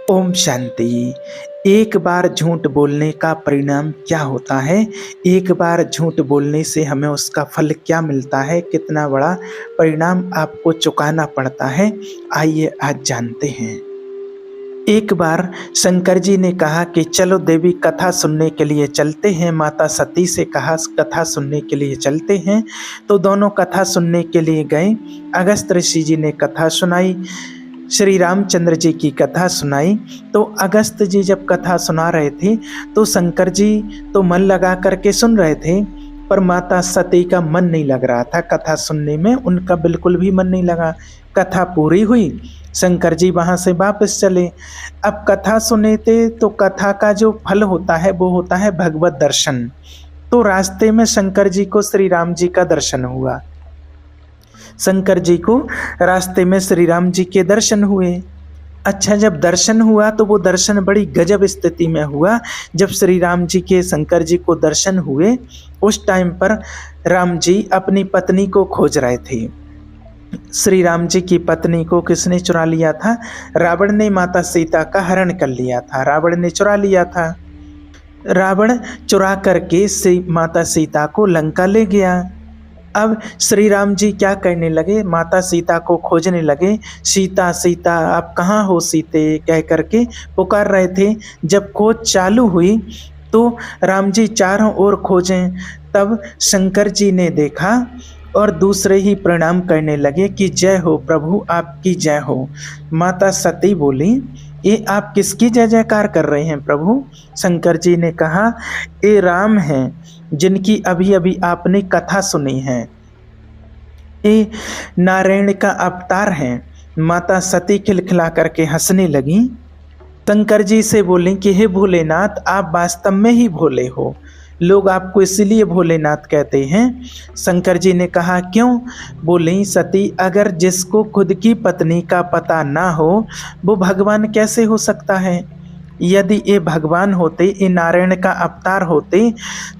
ओम शांति। एक बार झूठ बोलने का परिणाम क्या होता है? एक बार झूठ बोलने से हमें उसका फल क्या मिलता है? कितना बड़ा परिणाम आपको चुकाना पड़ता है? आइए आज जानते हैं। एक बार शंकर जी ने कहा कि चलो देवी कथा सुनने के लिए चलते हैं। माता सती से कहा कथा सुनने के लिए चलते हैं। तो दोनों कथा सुनने के लिए गए। अगस्त ऋषि जी ने कथा सुनाई, श्री रामचंद्र जी की कथा सुनाई। तो अगस्त जी जब कथा सुना रहे थे तो शंकर जी तो मन लगा करके सुन रहे थे, पर माता सती का मन नहीं लग रहा था कथा सुनने में। उनका बिल्कुल भी मन नहीं लगा। कथा पूरी हुई, शंकर जी वहाँ से वापस चले। अब कथा सुने थे तो कथा का जो फल होता है वो होता है भगवत दर्शन। तो रास्ते में शंकर जी को श्री राम जी का दर्शन हुआ। शंकर जी को रास्ते में श्री राम जी के दर्शन हुए। अच्छा, जब दर्शन हुआ तो वो दर्शन बड़ी गजब स्थिति में हुआ। जब श्री राम जी के शंकर जी को दर्शन हुए, उस टाइम पर राम जी अपनी पत्नी को खोज रहे थे। श्री राम जी की पत्नी को किसने चुरा लिया था? रावण ने माता सीता का हरण कर लिया था। रावण ने चुरा लिया था। रावण चुरा करके माता सीता को लंका ले गया। अब श्री राम जी क्या करने लगे? माता सीता को खोजने लगे। सीता सीता आप कहाँ हो सीते कह करके पुकार रहे थे। जब खोज चालू हुई तो राम जी चारों ओर खोजें, तब शंकर जी ने देखा और दूसरे ही प्रणाम करने लगे कि जय हो प्रभु, आपकी जय हो। माता सती बोली, ये आप किसकी जय जयकार कर रहे हैं प्रभु? शंकर जी ने कहा, ये राम हैं जिनकी अभी अभी आपने कथा सुनी है। ये नारायण का अवतार हैं। माता सती खिलखिला करके हंसने लगी। शंकर जी से बोली कि हे भोलेनाथ, आप वास्तव में ही भोले हो, लोग आपको इसलिए भोलेनाथ कहते हैं। शंकर जी ने कहा क्यों? बोली सती, अगर जिसको खुद की पत्नी का पता ना हो वो भगवान कैसे हो सकता है? यदि ये भगवान होते, ये नारायण का अवतार होते,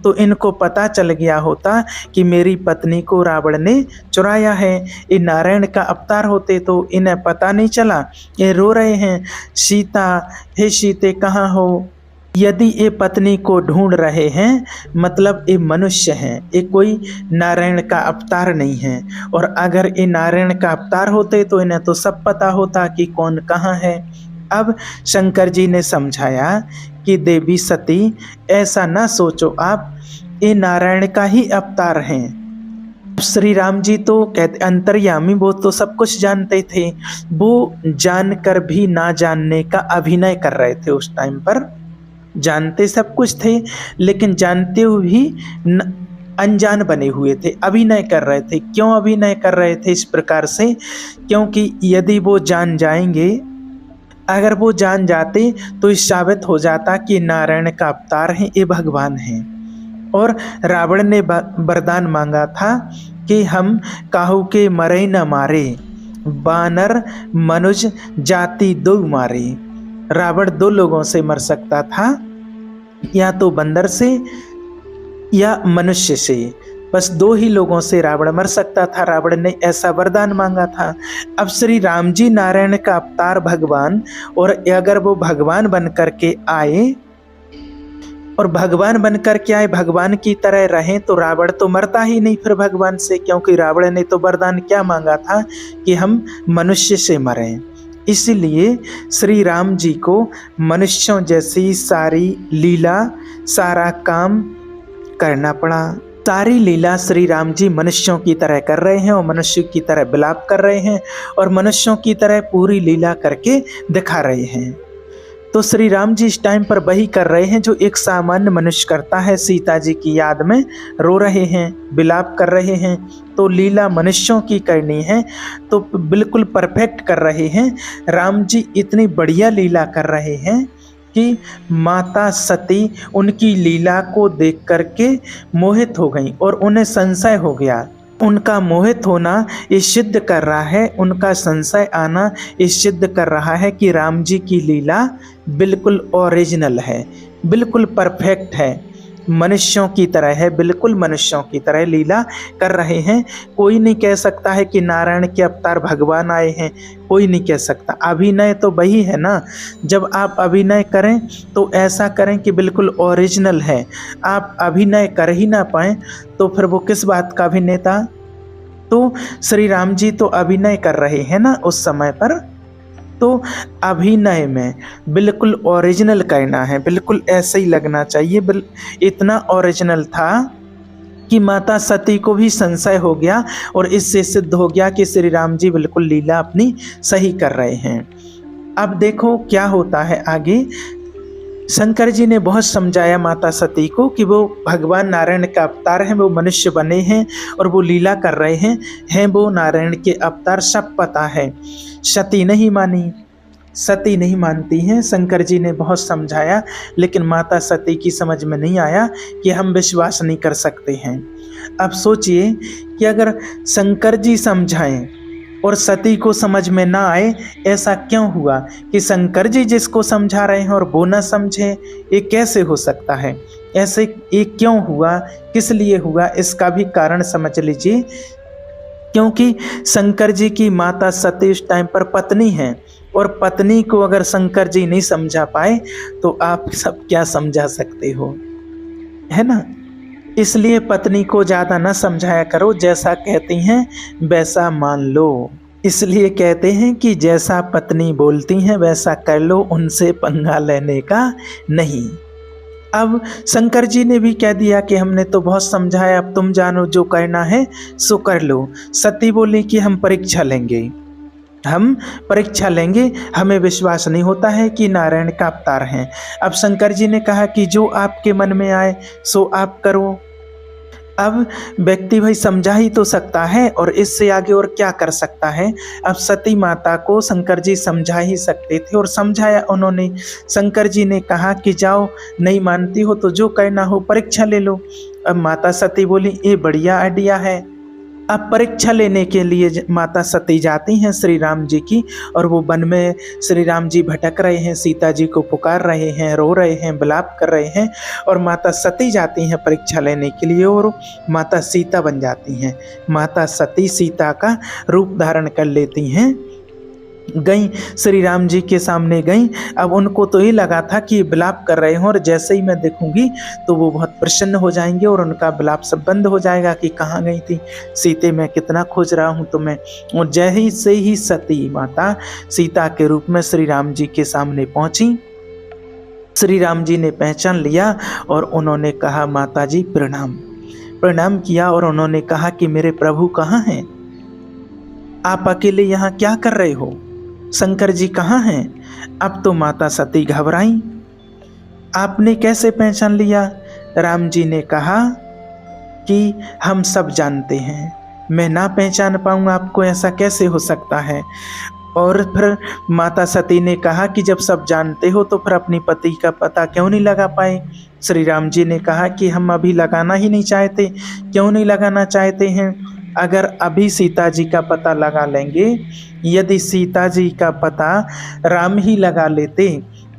तो इनको पता चल गया होता कि मेरी पत्नी को रावण ने चुराया है। ये नारायण का अवतार होते तो इन्हें पता नहीं चला। ये रो रहे हैं, सीता हे सीते कहाँ हो? यदि ये पत्नी को ढूंढ रहे हैं मतलब ये मनुष्य हैं, ये कोई नारायण का अवतार नहीं है। और अगर ये नारायण का अवतार होते तो इन्हें तो सब पता होता कि कौन कहाँ है। अब शंकर जी ने समझाया कि देवी सती, ऐसा ना सोचो आप, ये नारायण का ही अवतार हैं। श्री राम जी तो कहते अंतर्यामी, वो तो सब कुछ जानते थे। वो जानकर भी ना जानने का अभिनय कर रहे थे। उस टाइम पर जानते सब कुछ थे, लेकिन जानते हुए भी अनजान बने हुए थे, अभिनय कर रहे थे। क्यों अभिनय कर रहे थे इस प्रकार से? क्योंकि यदि वो जान जाएंगे, अगर वो जान जाते तो इस साबित हो जाता कि नारायण का अवतार है, ये भगवान हैं। और रावण ने वरदान मांगा था कि हम काहू के मरे न मारे, बानर मनुज जाति दो मारे। रावण दो लोगों से मर सकता था, या तो बंदर से या मनुष्य से। बस दो ही लोगों से रावण मर सकता था। रावण ने ऐसा वरदान मांगा था। अब श्री राम जी नारायण का अवतार भगवान, और अगर वो भगवान बन करके आए और भगवान बन करके आए, भगवान की तरह रहें, तो रावण तो मरता ही नहीं फिर भगवान से, क्योंकि रावण ने तो वरदान क्या मांगा था कि हम मनुष्य से मरें। इसलिए श्री राम जी को मनुष्यों जैसी सारी लीला, सारा काम करना पड़ा। सारी लीला श्री राम जी मनुष्यों की तरह कर रहे हैं और मनुष्य की तरह विलाप कर रहे हैं और मनुष्यों की तरह पूरी लीला करके दिखा रहे हैं। तो श्री राम जी इस टाइम पर वही कर रहे हैं जो एक सामान्य मनुष्य करता है। सीता जी की याद में रो रहे हैं, विलाप कर रहे हैं। तो लीला मनुष्यों की करनी है तो बिल्कुल परफेक्ट कर रहे हैं। राम जी इतनी बढ़िया लीला कर रहे हैं कि माता सती उनकी लीला को देख करके मोहित हो गई और उन्हें संशय हो गया। उनका मोहित होना ये सिद्ध कर रहा है, उनका संशय आना ये सिद्ध कर रहा है कि राम जी की लीला बिल्कुल ओरिजिनल है, बिल्कुल परफेक्ट है। मनुष्यों की तरह है, बिल्कुल मनुष्यों की तरह लीला कर रहे हैं। कोई नहीं कह सकता है कि नारायण के अवतार भगवान आए हैं, कोई नहीं कह सकता। अभिनय तो वही है ना, जब आप अभिनय करें तो ऐसा करें कि बिल्कुल ओरिजिनल है। आप अभिनय कर ही ना पाएँ तो फिर वो किस बात का अभिनेता। तो श्री राम जी तो अभिनय कर रहे हैं ना उस समय पर, तो अभिनय में बिल्कुल ओरिजिनल करना है, बिल्कुल ऐसे ही लगना चाहिए। इतना ओरिजिनल था कि माता सती को भी संशय हो गया और इससे सिद्ध हो गया कि श्री राम जी बिल्कुल लीला अपनी सही कर रहे हैं। अब देखो क्या होता है आगे। शंकर जी ने बहुत समझाया माता सती को कि वो भगवान नारायण का अवतार हैं, वो मनुष्य बने हैं और वो लीला कर रहे हैं वो नारायण के अवतार, सब पता है। सती नहीं मानी, सती नहीं मानती हैं। शंकर जी ने बहुत समझाया लेकिन माता सती की समझ में नहीं आया कि हम विश्वास नहीं कर सकते हैं। अब सोचिए कि अगर शंकर जी समझाएं और सती को समझ में ना आए, ऐसा क्यों हुआ कि शंकर जी जिसको समझा रहे हैं और वो ना समझे, ये कैसे हो सकता है? ऐसे ये क्यों हुआ, किस लिए हुआ, इसका भी कारण समझ लीजिए। क्योंकि शंकर जी की माता सती उस टाइम पर पत्नी हैं और पत्नी को अगर शंकर जी नहीं समझा पाए तो आप सब क्या समझा सकते हो, है ना। इसलिए पत्नी को ज़्यादा न समझाया करो, जैसा कहती हैं वैसा मान लो। इसलिए कहते हैं कि जैसा पत्नी बोलती हैं वैसा कर लो, उनसे पंगा लेने का नहीं। अब शंकर जी ने भी कह दिया कि हमने तो बहुत समझाया, अब तुम जानो जो करना है सो कर लो। सती बोली कि हम परीक्षा लेंगे, हम परीक्षा लेंगे, हमें विश्वास नहीं होता है कि नारायण का अवतार हैं। अब शंकर जी ने कहा कि जो आपके मन में आए सो आप करो। अब व्यक्ति भाई समझा ही तो सकता है और इससे आगे और क्या कर सकता है। अब सती माता को शंकर जी समझा ही सकते थे और समझाया उन्होंने। शंकर जी ने कहा कि जाओ, नहीं मानती हो तो जो करना हो परीक्षा ले लो। अब माता सती बोली ये बढ़िया आइडिया है। अब परीक्षा लेने के लिए माता सती जाती हैं श्री राम जी की, और वो वन में श्री राम जी भटक रहे हैं, सीता जी को पुकार रहे हैं, रो रहे हैं, विलाप कर रहे हैं, और माता सती जाती हैं परीक्षा लेने के लिए और माता सीता बन जाती हैं। माता सती सीता का रूप धारण कर लेती हैं, गई श्री राम जी के सामने गई। अब उनको तो ये लगा था कि विलाप कर रहे हों और जैसे ही मैं देखूंगी तो वो बहुत प्रसन्न हो जाएंगे और उनका विलाप सब बंद हो जाएगा कि कहाँ गई थी सीते, मैं कितना खोज रहा हूँ तुम्हें। और जैसे से ही सती माता सीता के रूप में श्री राम जी के सामने पहुंची, श्री राम जी ने पहचान लिया और उन्होंने कहा माता जी प्रणाम। प्रणाम किया और उन्होंने कहा कि मेरे प्रभु कहाँ हैं, आप अकेले यहाँ क्या कर रहे हो, शंकर जी कहाँ हैं। अब तो माता सती घबराई, आपने कैसे पहचान लिया। राम जी ने कहा कि हम सब जानते हैं, मैं ना पहचान पाऊँ आपको, ऐसा कैसे हो सकता है। और फिर माता सती ने कहा कि जब सब जानते हो तो फिर अपनी पति का पता क्यों नहीं लगा पाए। श्री राम जी ने कहा कि हम अभी लगाना ही नहीं चाहते। क्यों नहीं लगाना चाहते हैं? अगर अभी सीता जी का पता लगा लेंगे, यदि सीता जी का पता राम ही लगा लेते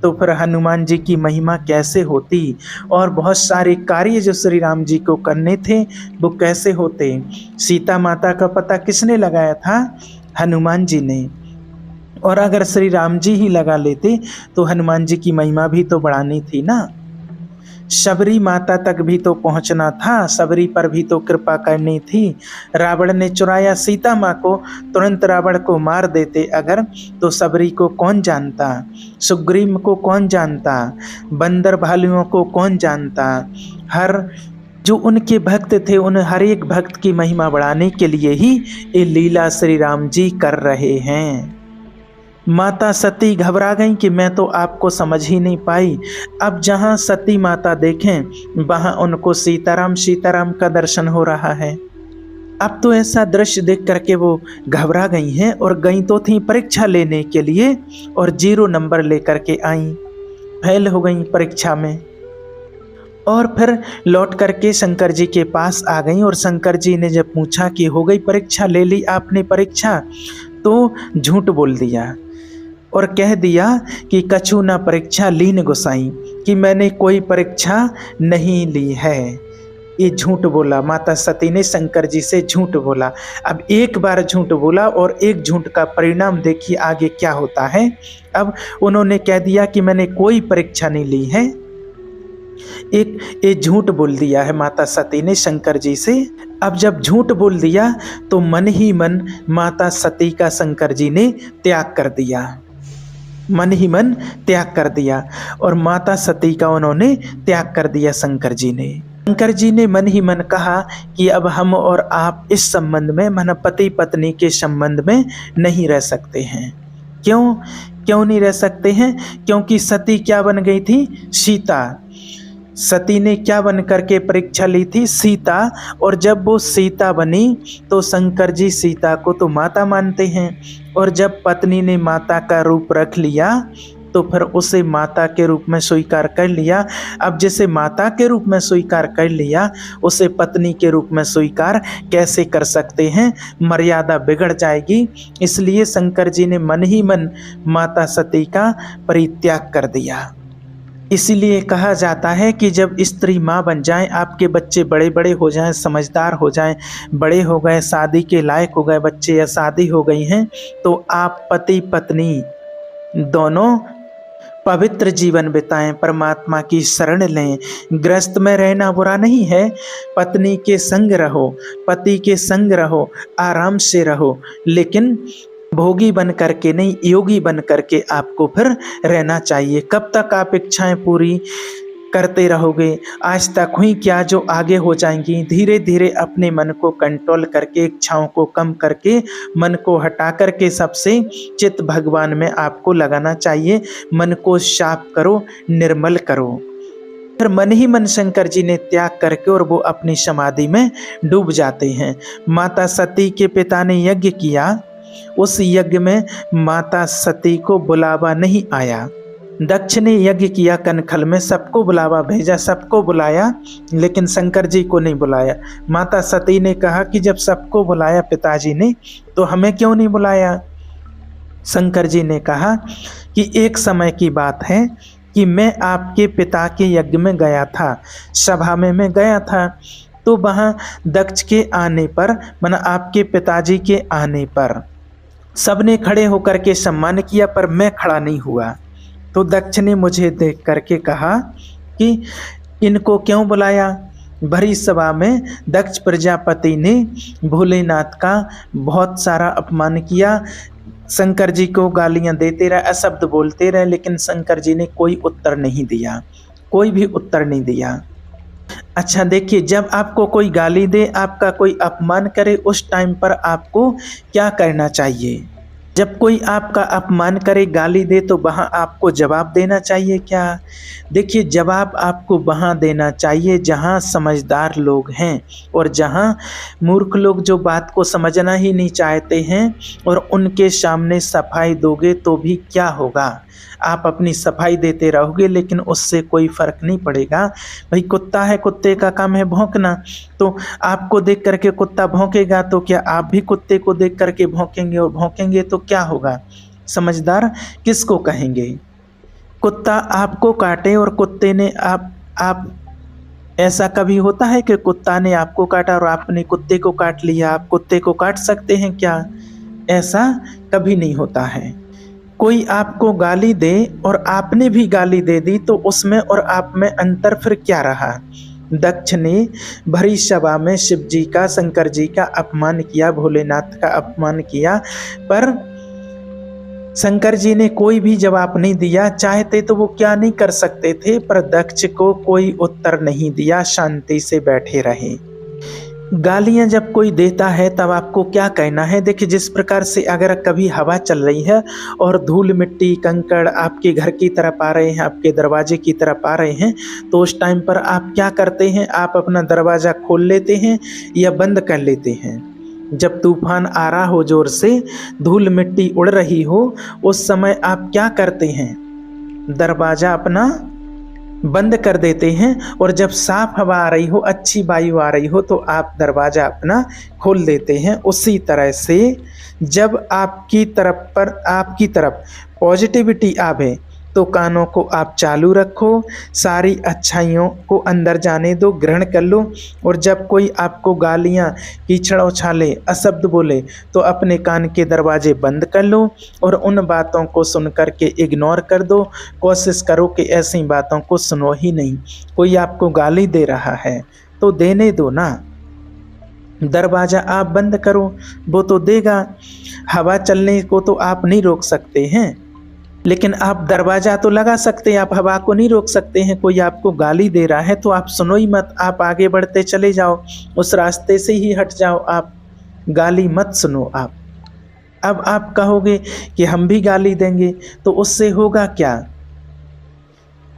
तो फिर हनुमान जी की महिमा कैसे होती, और बहुत सारे कार्य जो श्री राम जी को करने थे वो कैसे होते। सीता माता का पता किसने लगाया था? हनुमान जी ने। और अगर श्री राम जी ही लगा लेते तो हनुमान जी की महिमा भी तो बढ़ानी थी ना। शबरी माता तक भी तो पहुंचना था, शबरी पर भी तो कृपा करनी थी। रावण ने चुराया सीता माँ को, तुरंत रावण को मार देते अगर तो शबरी को कौन जानता, सुग्रीव को कौन जानता, बंदर भालुओं को कौन जानता। हर जो उनके भक्त थे उन हर एक भक्त की महिमा बढ़ाने के लिए ही ये लीला श्री राम जी कर रहे हैं। माता सती घबरा गई कि मैं तो आपको समझ ही नहीं पाई। अब जहाँ सती माता देखें वहाँ उनको सीताराम सीताराम का दर्शन हो रहा है। अब तो ऐसा दृश्य देख करके वो घबरा गई हैं और गई तो थी परीक्षा लेने के लिए और 0 नंबर लेकर के आई, फेल हो गई परीक्षा में। और फिर लौट करके शंकर जी के पास आ गई और शंकर जी ने जब पूछा कि हो गई परीक्षा, ले ली आपने परीक्षा, तो झूठ बोल दिया और कह दिया कि कछु न परीक्षा लीन गोसाई, कि मैंने कोई परीक्षा नहीं ली है। ये झूठ बोला, माता सती ने शंकर जी से झूठ बोला। अब एक बार झूठ बोला और एक झूठ का परिणाम देखिए आगे क्या होता है। अब उन्होंने कह दिया कि मैंने कोई परीक्षा नहीं ली है। एक झूठ बोल दिया है माता सती ने शंकर जी से। अब जब झूठ बोल दिया तो मन ही मन माता सती का शंकर जी ने त्याग कर दिया, मन ही मन त्याग कर दिया और माता सती का उन्होंने त्याग कर दिया शंकर जी ने। शंकर जी ने मन ही मन कहा कि अब हम और आप इस संबंध में, मन पति पत्नी के संबंध में नहीं रह सकते हैं। क्यों नहीं रह सकते हैं? क्योंकि सती क्या बन गई थी? सीता। सती ने क्या बन करके परीक्षा ली थी? सीता। और जब वो सीता बनी तो शंकर जी सीता को तो माता मानते हैं, और जब पत्नी ने माता का रूप रख लिया तो फिर उसे माता के रूप में स्वीकार कर लिया। अब जैसे माता के रूप में स्वीकार कर लिया, उसे पत्नी के रूप में स्वीकार कैसे कर सकते हैं? मर्यादा बिगड़ जाएगी। इसलिए शंकर जी ने मन ही मन माता सती का परित्याग कर दिया। इसीलिए कहा जाता है कि जब स्त्री माँ बन जाए, आपके बच्चे बड़े बड़े हो जाएं, समझदार हो जाएं, बड़े हो गए, शादी के लायक हो गए बच्चे या शादी हो गई हैं, तो आप पति पत्नी दोनों पवित्र जीवन बिताएं, परमात्मा की शरण लें। गृहस्थ में रहना बुरा नहीं है, पत्नी के संग रहो, पति के संग रहो, आराम से रहो, लेकिन भोगी बन करके नहीं, योगी बन करके आपको फिर रहना चाहिए। कब तक आप इच्छाएं पूरी करते रहोगे? आज तक हुई क्या जो आगे हो जाएंगी। धीरे धीरे अपने मन को कंट्रोल करके, इच्छाओं को कम करके, मन को हटा करके सबसे चित्त भगवान में आपको लगाना चाहिए। मन को साफ करो, निर्मल करो। फिर मन ही मन शंकर जी ने त्याग करके और वो अपनी समाधि में डूब जाते हैं। माता सती के पिता ने यज्ञ किया, उस यज्ञ में माता सती को बुलावा नहीं आया। दक्ष ने यज्ञ किया कनखल में, सबको बुलावा भेजा, सबको बुलाया, लेकिन शंकर जी को नहीं बुलाया। माता सती ने कहा कि जब सबको बुलाया पिताजी ने, तो हमें क्यों नहीं बुलाया? शंकर जी ने कहा कि एक समय की बात है कि मैं आपके पिता के यज्ञ में गया था, सभा में मैं गया था, तो वहाँ दक्ष के आने पर, माना आपके पिताजी के आने पर सबने खड़े होकर के सम्मान किया, पर मैं खड़ा नहीं हुआ। तो दक्ष ने मुझे देख करके कहा कि इनको क्यों बुलाया? भरी सभा में दक्ष प्रजापति ने भोलेनाथ का बहुत सारा अपमान किया, शंकर जी को गालियां देते रहे, अशब्द बोलते रहे, लेकिन शंकर जी ने कोई उत्तर नहीं दिया, कोई भी उत्तर नहीं दिया। अच्छा देखिए, जब आपको कोई गाली दे, आपका कोई अपमान करे, उस टाइम पर आपको क्या करना चाहिए? जब कोई आपका अपमान करे, गाली दे, तो वहाँ आपको जवाब देना चाहिए क्या? देखिए, जवाब आपको वहाँ देना चाहिए जहाँ समझदार लोग हैं, और जहाँ मूर्ख लोग जो बात को समझना ही नहीं चाहते हैं, और उनके सामने सफाई दोगे तो भी क्या होगा? आप अपनी सफाई देते रहोगे, लेकिन उससे कोई फर्क नहीं पड़ेगा। भाई कुत्ता है, कुत्ते का काम है भौंकना, तो आपको देख करके कुत्ता भौंकेगा, तो क्या आप भी कुत्ते को देख करके भौंकेंगे? और भौंकेंगे तो क्या होगा? समझदार किसको कहेंगे? कुत्ता आपको काटे और कुत्ते ने आप ऐसा कभी होता है कि कुत्ता ने आपको काटा और आपने कुत्ते को काट लिया? आप कुत्ते को काट सकते हैं क्या? ऐसा कभी नहीं होता है। कोई आपको गाली दे और आपने भी गाली दे दी, तो उसमें और आप में अंतर फिर क्या रहा? दक्ष ने भरी सभा में शिव जी का, शंकर जी का अपमान किया, भोलेनाथ का अपमान किया, पर शंकर जी ने कोई भी जवाब नहीं दिया। चाहते तो वो क्या नहीं कर सकते थे, पर दक्ष को कोई उत्तर नहीं दिया, शांति से बैठे रहे। गालियां जब कोई देता है तब आपको क्या कहना है? देखिए, जिस प्रकार से अगर कभी हवा चल रही है और धूल मिट्टी कंकड़ आपके घर की तरफ आ रहे हैं, आपके दरवाजे की तरफ आ रहे हैं, तो उस टाइम पर आप क्या करते हैं? आप अपना दरवाज़ा खोल लेते हैं या बंद कर लेते हैं? जब तूफान आ रहा हो, जोर से धूल मिट्टी उड़ रही हो, उस समय आप क्या करते हैं? दरवाज़ा अपना बंद कर देते हैं, और जब साफ हवा आ रही हो, अच्छी वायु आ रही हो, तो आप दरवाज़ा अपना खोल देते हैं। उसी तरह से जब आपकी तरफ पॉजिटिविटी आवे, तो तो कानों को आप चालू रखो, सारी अच्छाइयों को अंदर जाने दो, ग्रहण कर लो। और जब कोई आपको गालियाँ, कीचड़ उछाले, अशब्द बोले तो अपने कान के दरवाजे बंद कर लो और उन बातों को सुन कर के इग्नोर कर दो। कोशिश करो कि ऐसी बातों को सुनो ही नहीं। कोई आपको गाली दे रहा है तो देने दो ना, दरवाज़ा आप बंद करो, वो तो देगा। हवा चलने को तो आप नहीं रोक सकते हैं, लेकिन आप दरवाज़ा तो लगा सकते हैं, आप हवा को नहीं रोक सकते हैं। कोई आपको गाली दे रहा है तो आप सुनो ही मत, आप आगे बढ़ते चले जाओ, उस रास्ते से ही हट जाओ, आप गाली मत सुनो आप। अब आप कहोगे कि हम भी गाली देंगे, तो उससे होगा क्या?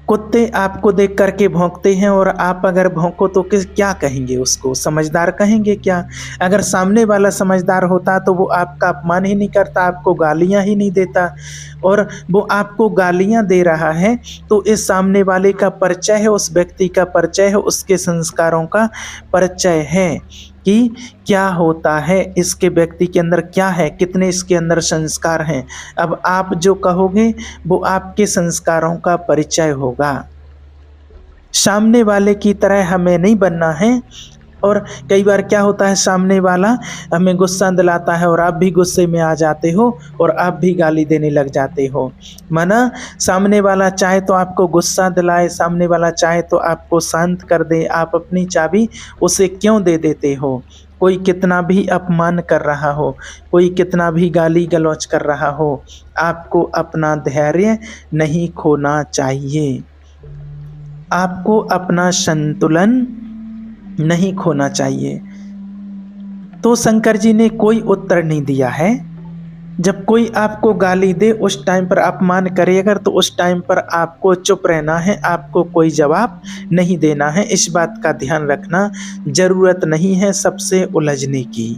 कुत्ते आपको देख करके भौंकते हैं और आप अगर भौंको तो क्या कहेंगे उसको? समझदार कहेंगे क्या? अगर सामने वाला समझदार होता तो वो आपका अपमान ही नहीं करता, आपको गालियां ही नहीं देता। और वो आपको गालियां दे रहा है तो इस सामने वाले का परिचय है, उस व्यक्ति का परिचय है, उसके संस्कारों का परिचय है कि क्या होता है इसके व्यक्ति के अंदर, क्या है, कितने इसके अंदर संस्कार हैं। अब आप जो कहोगे वो आपके संस्कारों का परिचय होगा। सामने वाले की तरह हमें नहीं बनना है। और कई बार क्या होता है, सामने वाला हमें गुस्सा दिलाता है और आप भी गुस्से में आ जाते हो और आप भी गाली देने लग जाते हो। माना सामने वाला चाहे तो आपको गुस्सा दिलाए, सामने वाला चाहे तो आपको शांत कर दे, आप अपनी चाबी उसे क्यों दे देते हो? कोई कितना भी अपमान कर रहा हो, कोई कितना भी गाली गलौज कर रहा हो, आपको अपना धैर्य नहीं खोना चाहिए, आपको अपना संतुलन नहीं खोना चाहिए। तो शंकर जी ने कोई उत्तर नहीं दिया है। जब कोई आपको गाली दे, उस टाइम पर अपमान करे अगर, तो उस टाइम पर आपको चुप रहना है, आपको कोई जवाब नहीं देना है। इस बात का ध्यान रखना, जरूरत नहीं है सबसे उलझने की।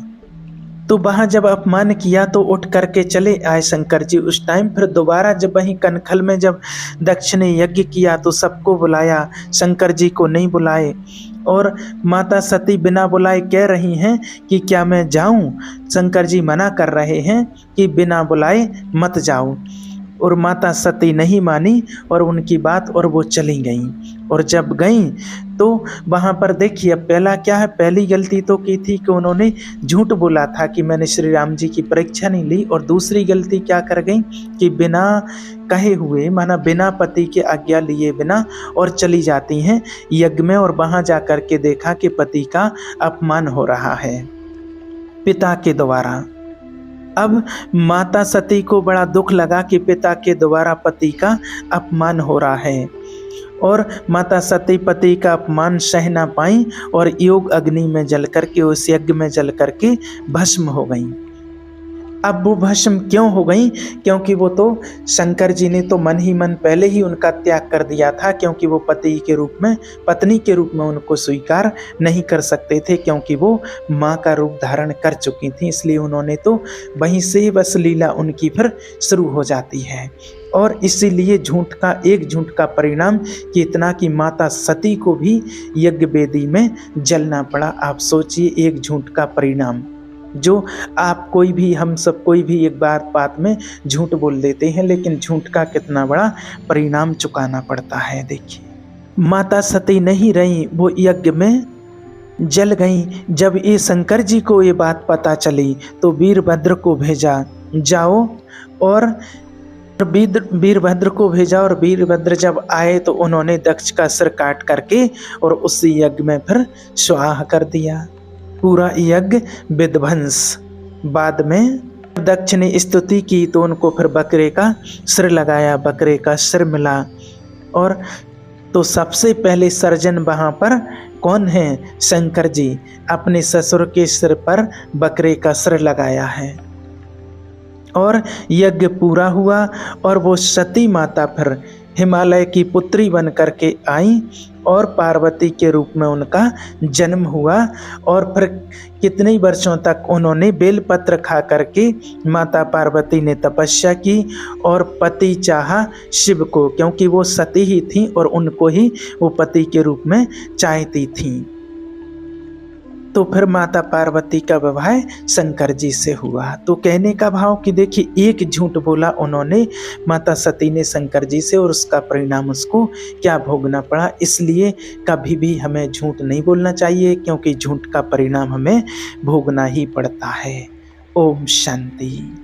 तो वहाँ जब अपमान किया तो उठ करके चले आए शंकर जी। उस टाइम फिर दोबारा जब वहीं कनखल में जब दक्ष ने यज्ञ किया तो सबको बुलाया, शंकर जी को नहीं बुलाए। और माता सती बिना बुलाए कह रही हैं कि क्या मैं जाऊं? शंकर जी मना कर रहे हैं कि बिना बुलाए मत जाओ। और माता सती नहीं मानी और उनकी बात, और वो चली गईं। और जब गईं तो वहाँ पर देखिए, अब पहला क्या है, पहली गलती तो की थी कि उन्होंने झूठ बोला था कि मैंने श्री राम जी की परीक्षा नहीं ली। और दूसरी गलती क्या कर गई कि बिना कहे हुए, माना बिना पति के आज्ञा लिए बिना, और चली जाती हैं यज्ञ में। और वहाँ जा कर के देखा कि पति का अपमान हो रहा है पिता के द्वारा। अब माता सती को बड़ा दुख लगा कि पिता के द्वारा पति का अपमान हो रहा है। और माता सती पति का अपमान सह ना पाई और योग अग्नि में जल करके, उस यज्ञ में जल करके भस्म हो गई। अब वो भस्म क्यों हो गई? क्योंकि वो तो शंकर जी ने तो मन ही मन पहले ही उनका त्याग कर दिया था, क्योंकि वो पति के रूप में, पत्नी के रूप में उनको स्वीकार नहीं कर सकते थे, क्योंकि वो माँ का रूप धारण कर चुकी थी। इसलिए उन्होंने तो वहीं से बस लीला उनकी फिर शुरू हो जाती है। और इसीलिए एक झूठ का परिणाम कि इतना कि माता सती को भी यज्ञ वेदी में जलना पड़ा। आप सोचिए, एक झूठ का परिणाम, जो आप कोई भी, हम सब कोई भी एक बात में झूठ बोल देते हैं, लेकिन झूठ का कितना बड़ा परिणाम चुकाना पड़ता है। देखिए, माता सती नहीं रही, वो यज्ञ में जल गई। जब ये शंकर जी को ये बात पता चली तो वीरभद्र को भेजा, जाओ, और वीरभद्र को भेजा। और वीरभद्र जब आए तो उन्होंने दक्ष का सिर काट करके और उसी यज्ञ में फिर स्वाह कर दिया, पूरा यज्ञ विध्वंस। बाद में दक्ष ने स्तुति की तो उनको फिर बकरे का सिर लगाया, बकरे का सिर मिला। और तो सबसे पहले सर्जन वहाँ पर कौन है? शंकर जी। अपने ससुर के सिर पर बकरे का सिर लगाया है और यज्ञ पूरा हुआ। और वो सती माता फिर हिमालय की पुत्री बन करके आई और पार्वती के रूप में उनका जन्म हुआ। और फिर कितने वर्षों तक उन्होंने बेलपत्र खा करके माता पार्वती ने तपस्या की और पति चाहा शिव को, क्योंकि वो सती ही थी और उनको ही वो पति के रूप में चाहती थी। तो फिर माता पार्वती का विवाह शंकर जी से हुआ। तो कहने का भाव कि देखिए एक झूठ बोला उन्होंने, माता सती ने शंकर जी से, और उसका परिणाम उसको क्या भोगना पड़ा। इसलिए कभी भी हमें झूठ नहीं बोलना चाहिए, क्योंकि झूठ का परिणाम हमें भोगना ही पड़ता है। ओम शांति।